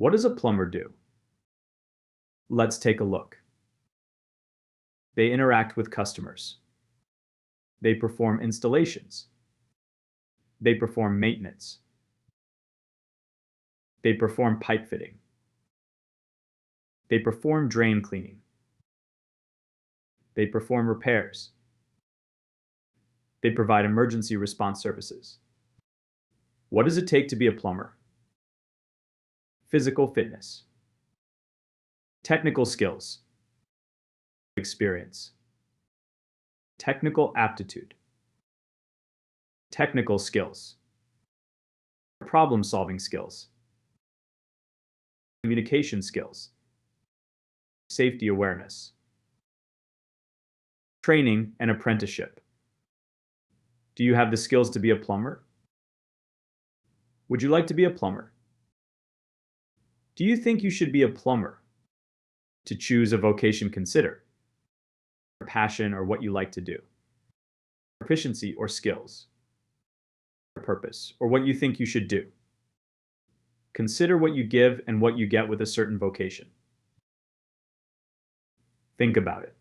What does a plumber do? Let's take a look. They interact with customers. They perform installations. They perform maintenance. They perform pipe fitting. They perform drain cleaning. They perform repairs. They provide emergency response services. What does it take to be a plumber? Physical fitness. Technical skills. Experience. Technical aptitude. Technical skills. Problem-solving skills. Communication skills. Safety awareness. Training and apprenticeship. Do you have the skills to be a plumber? Would you like to be a plumber? Do you think you should be a plumber? To choose a vocation, consider your passion or what you like to do, proficiency or skills, purpose or what you think you should do. Consider what you give and what you get with a certain vocation. Think about it.